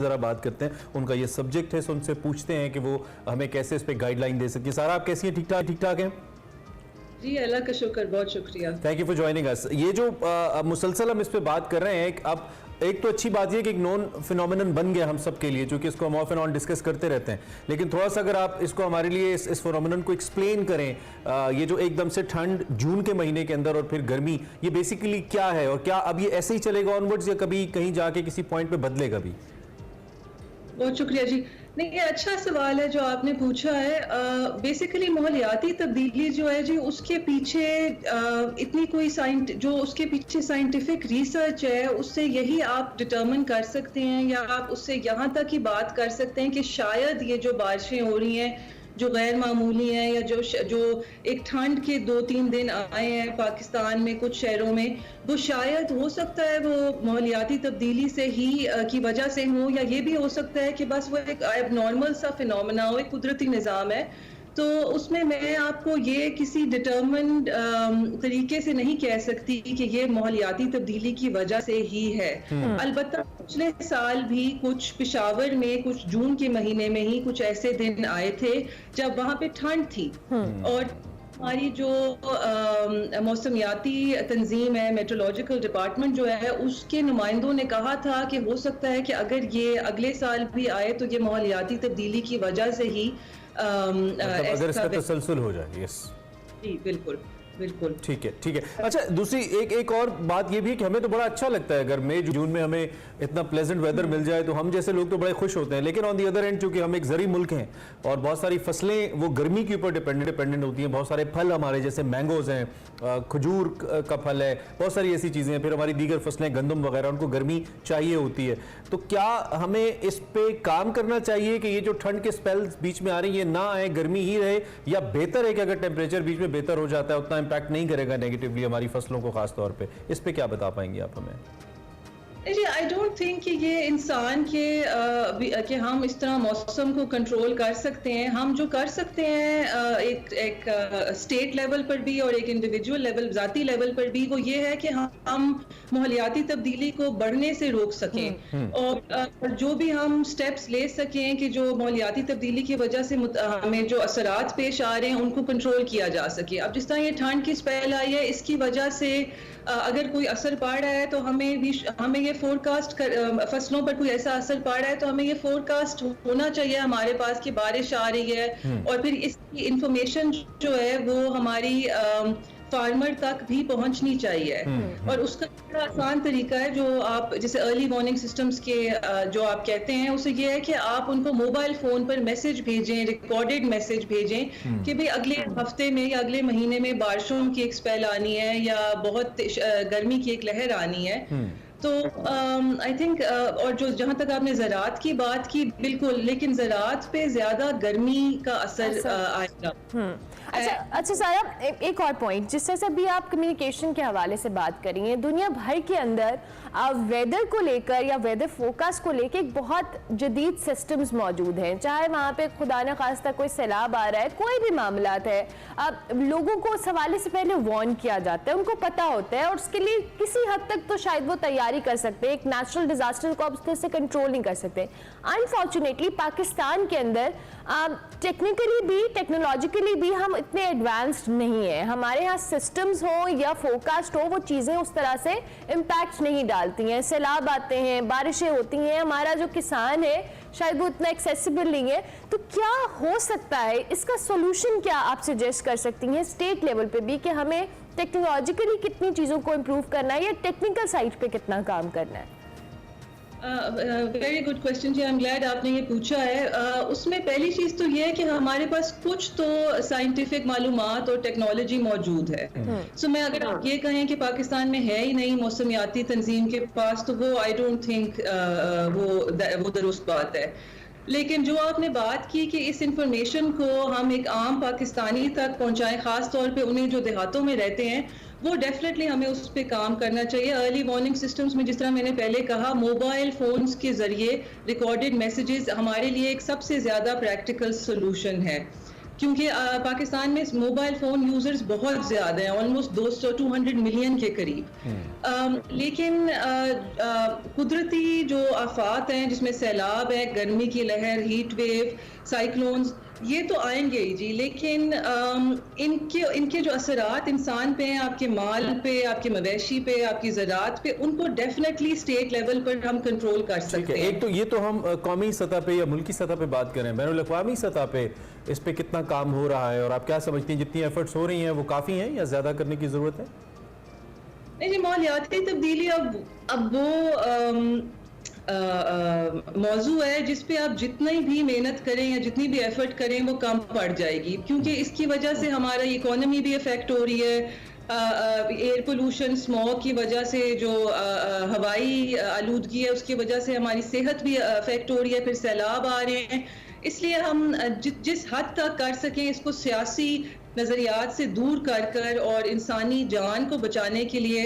जरा बात करते हैं, उनका ये सब्जेक्ट है, उनसे पूछते हैं कि वो हमें कैसे इस पे गाइडलाइन दे सकती है। सारा आप कैसी हैं? ठीक ठाक हैं? जी अल्लाह का शुक्र, बहुत शुक्रिया। Thank you for joining us. ये जो मुसलसल हम इस पे बात कर रहे हैं, अब एक तो अच्छी बात ये कि एक नॉन फिनोमिनन बन गया हम सब के लिए, क्योंकि इसको हम ऑफ एंड ऑन डिस्कस करते रहते हैं, लेकिन थोड़ा सा अगर आप इसको हमारे लिए इस फिनोमिनन को एक्सप्लेन करें, ये जो एकदम से ठंड जून के महीने के अंदर और फिर गर्मी, ये बेसिकली क्या है और क्या अब ये ऐसे ही चलेगा ऑनवर्ड्स या कभी कहीं जाके किसी पॉइंट पे बदलेगा भी? बहुत शुक्रिया जी। नहीं, ये अच्छा सवाल है जो आपने पूछा है। बेसिकली माहौलियाती तब्दीली जो है जी, उसके पीछे इतनी कोई उसके पीछे साइंटिफिक रिसर्च है, उससे यही आप डिटरमिन कर सकते हैं या आप उससे यहाँ तक ही बात कर सकते हैं कि शायद ये जो बारिशें हो रही हैं जो गैर मामूली हैं, या जो एक ठंड के 2-3 दिन आए हैं पाकिस्तान में कुछ शहरों में, वो शायद हो सकता है वो माहौलियाती तब्दीली से ही की वजह से हो, या ये भी हो सकता है कि बस वो एक एबनॉर्मल सा फिनोमेना हो, एक कुदरती निज़ाम है। तो उसमें मैं आपको ये किसी डिटरमिन्ड तरीके से नहीं कह सकती कि ये माहौलियाती तब्दीली की वजह से ही है। अलबत्ता पिछले साल भी कुछ पेशावर में कुछ जून के महीने में ही कुछ ऐसे दिन आए थे जब वहां पे ठंड थी, और हमारी जो मौसमियाती तंजीम है, मेट्रोलॉजिकल डिपार्टमेंट जो है, उसके नुमाइंदों ने कहा था कि हो सकता है कि अगर ये अगले साल भी आए तो ये माहौलियाती तब्दीली की वजह से ही मतलब अगर इसका तसलसल हो जाए। यस जी, बिल्कुल बिल्कुल। ठीक है। अच्छा, दूसरी एक और बात ये भी है कि हमें तो बड़ा अच्छा लगता है अगर मई जून में हमें इतना प्लेजेंट वेदर मिल जाए, तो हम जैसे लोग तो बड़े खुश होते हैं, लेकिन ऑन दी अदर एंड चूंकि हम एक ज़री मुल्क हैं और बहुत सारी फसलें वो गर्मी के ऊपर डिपेंडेंट होती हैं, बहुत सारे फल हमारे जैसे मैंगोज हैं, खजूर का फल है, बहुत सारी ऐसी चीज़ें हैं, फिर हमारी दीगर फसलें गंदम वगैरह, उनको गर्मी चाहिए होती है। तो क्या हमें इस पे काम करना चाहिए कि ये जो ठंड के स्पेल्स बीच में आ रही है ना आए, गर्मी ही रहे, या बेहतर है कि अगर टेम्परेचर बीच में बेहतर हो जाता है उतना इंपैक्ट नहीं करेगा नेगेटिवली हमारी फसलों को खास तौर पे? इस पे क्या बता पाएंगे आप हमें? जी, आई डोंट थिंक कि ये इंसान के कि हम इस तरह मौसम को कंट्रोल कर सकते हैं। हम जो कर सकते हैं एक स्टेट लेवल पर भी और एक इंडिविजुअल लेवल, ज़ाती लेवल पर भी, वो ये है कि हम माहौलियाती तब्दीली को बढ़ने से रोक सकें, और जो भी हम स्टेप्स ले सकें कि जो माहौलियाती तब्दीली की वजह से हमें जो असरात पेश आ रहे हैं उनको कंट्रोल किया जा सके। अब जिस तरह ये ठंड की स्पेल आई है, इसकी वजह से अगर कोई असर पड़ रहा है तो हमें ये फोरकास्ट फसलों पर कोई ऐसा असर पड़ रहा है तो हमें ये फोरकास्ट होना चाहिए हमारे पास कि बारिश आ रही है, और फिर इसकी इंफॉर्मेशन जो है वो हमारी फार्मर तक भी पहुंचनी चाहिए। और उसका बड़ा आसान तरीका है जो आप जैसे अर्ली वार्निंग सिस्टम्स के जो आप कहते हैं, उसे ये है कि आप उनको मोबाइल फोन पर मैसेज भेजें, रिकॉर्डेड मैसेज भेजें कि भाई अगले हफ्ते में या अगले महीने में बारिशों की एक स्पेल आनी है या बहुत गर्मी की एक लहर आनी है। तो आई थिंक और जो जहां तक आपने ज़राअत की बात की, बिल्कुल, लेकिन ज़राअत पे ज्यादा गर्मी का असर आएगा। अच्छा सारा, एक और पॉइंट, जिस तरह से भी आप कम्युनिकेशन के हवाले से बात करी है, दुनिया भर के अंदर वेदर को लेकर या वेदर फोरकास्ट को लेकर एक बहुत जदीद सिस्टम्स मौजूद हैं, चाहे वहाँ पे खुदा न खास्ता कोई सैलाब आ रहा है, कोई भी मामलात है, अब लोगों को उस हवाले से पहले वार्न किया जाता है, उनको पता होता है, और उसके लिए किसी हद तक तो शायद वो तैयारी कर सकते हैं। एक नेचुरल डिजास्टर को अब से कंट्रोल नहीं कर सकते। अनफॉर्चुनेटली पाकिस्तान के अंदर टेक्निकली भी टेक्नोलॉजिकली भी हम इतने एडवांस्ड नहीं है। हमारे यहाँ सिस्टम्स हो या फोरकास्ट हो, वो चीज़ें उस तरह से इम्पैक्ट नहीं डालती हैं। सैलाब आते हैं, बारिशें होती हैं, हमारा जो किसान है शायद वो इतना एक्सेसिबल नहीं है। तो क्या हो सकता है, इसका सोल्यूशन क्या आप सजेस्ट कर सकती हैं स्टेट लेवल पे भी, कि हमें टेक्नोलॉजिकली कितनी चीज़ों को इम्प्रूव करना है या टेक्निकल साइड पे कितना काम करना है? वेरी गुड क्वेश्चन जी, आई एम ग्लैड आपने ये पूछा है। उसमें पहली चीज़ तो ये है कि हमारे पास कुछ तो साइंटिफिक मालूमात और टेक्नोलॉजी मौजूद है। सो मैं अगर आप ये कहें कि पाकिस्तान में है ही नहीं मौसमियाती तंजीम के पास, तो वो आई डोंट थिंक वो दुरुस्त बात है। लेकिन जो आपने बात की कि इस इंफॉर्मेशन को हम एक आम पाकिस्तानी तक पहुंचाएं, खास तौर पे उन्हें जो देहातों में रहते हैं, वो डेफिनेटली हमें उस पर काम करना चाहिए। अर्ली वार्निंग सिस्टम्स में, जिस तरह मैंने पहले कहा, मोबाइल फोन्स के जरिए रिकॉर्डेड मैसेजेस हमारे लिए एक सबसे ज़्यादा प्रैक्टिकल सोल्यूशन है क्योंकि पाकिस्तान में मोबाइल फ़ोन यूज़र्स बहुत ज़्यादा हैं, ऑलमोस्ट 200 मिलियन के करीब। लेकिन कुदरती जो आफात हैं जिसमें सैलाब है, गर्मी की लहर, हीट वेव, साइक्लोन्स, ये तो आएंगे ही जी, लेकिन इनके जो असरात इंसान पे हैं, आपके माल पे, आपके मवेशी पे, आपकी ज़रात पे, उनको डेफिनेटली स्टेट लेवल पर हम कंट्रोल कर सकते हैं। एक तो ये तो हम कौमी सतह पे या मुल्की सतह पे बात करें, बैनुल-अक़वामी सतह पे इस पे कितना काम हो रहा है और आप क्या समझती हैं जितनी एफर्ट्स हो रही हैं वो काफ़ी हैं या ज़्यादा करने की ज़रूरत है? नहीं जी, माहौलियाती तब्दीली अब वो मौजू है जिस पे आप जितनी भी मेहनत करें या जितनी भी एफर्ट करें वो कम पड़ जाएगी, क्योंकि इसकी वजह से हमारा इकोनॉमी भी अफेक्ट हो रही है। एयर पोल्यूशन, स्मॉग की वजह से जो हवाई आलूदगी है उसकी वजह से हमारी सेहत भी अफेक्ट हो रही है, फिर सैलाब आ रहे हैं। इसलिए हम जिस हद तक कर सकें इसको सियासी नज़रियात से दूर कर और इंसानी जान को बचाने के लिए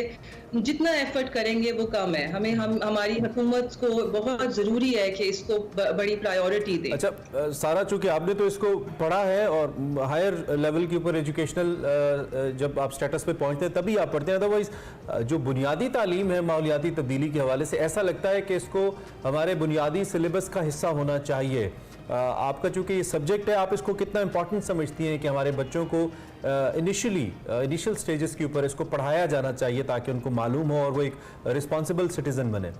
जितना एफर्ट करेंगे वो कम है। हमारी हुकूमत को बहुत ज़रूरी है कि इसको बड़ी प्रायोरिटी दे। अच्छा सारा, चूंकि आपने तो इसको पढ़ा है और हायर लेवल के ऊपर एजुकेशनल जब आप स्टेटस पे पहुंचते हैं तभी आप पढ़ते हैं, अदरवाइज जो बुनियादी तालीम है माहौलियाती तब्दीली के हवाले से ऐसा लगता है कि इसको हमारे बुनियादी सिलेबस का हिस्सा होना चाहिए। आपका चूंकि ये सब्जेक्ट है, आप इसको कितना इंपॉर्टेंट समझती हैं कि हमारे बच्चों को इनिशियल स्टेजेस के ऊपर इसको पढ़ाया जाना चाहिए ताकि उनको मालूम हो और वो एक रिस्पॉन्सिबल सिटीजन बने?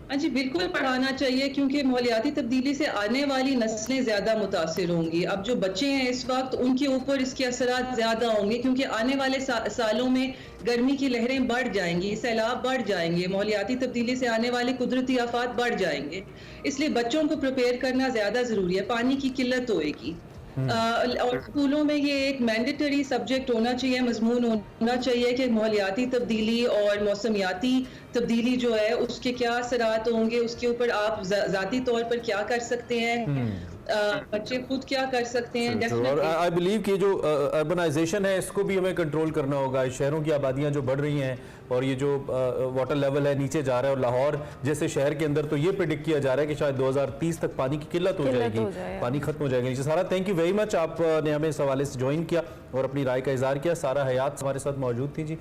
हाँ जी, बिल्कुल पढ़ाना चाहिए, क्योंकि माहौलियाती तब्दीली से आने वाली नस्लें ज़्यादा मुतासिर होंगी। अब जो बच्चे हैं इस वक्त उनके ऊपर इसके असरात ज़्यादा होंगे, क्योंकि आने वाले सालों में गर्मी की लहरें बढ़ जाएंगी, सैलाब बढ़ जाएंगे, माहौलियाती तब्दीली से आने वाले कुदरती आफात बढ़ जाएंगे। इसलिए बच्चों को प्रिपेयर करना ज़्यादा ज़रूरी है। पानी की किल्लत होएगी और स्कूलों में ये एक मैंडेटरी सब्जेक्ट होना चाहिए, मजमून होना चाहिए कि माहौलियाती तब्दीली और मौसमियाती तब्दीली जो है उसके क्या असरात होंगे, उसके ऊपर आप ज़ाती तौर पर क्या कर सकते हैं, बच्चे खुद क्या कर सकते हैं। और आई बिलीव कि जो अर्बनाइजेशन है इसको भी हमें कंट्रोल करना होगा। शहरों की आबादियां जो बढ़ रही हैं और ये जो वाटर लेवल है नीचे जा रहा है, और लाहौर जैसे शहर के अंदर तो ये प्रेडिक्ट किया जा रहा है कि शायद 2030 तक पानी की किल्लत हो जाएगी, पानी खत्म हो जाएगा नीचे। सारा, थैंक यू वेरी मच, आपने हमें इस हवाले से ज्वाइन किया और अपनी राय का इजहार किया। सारा हयात हमारे साथ मौजूद थी जी।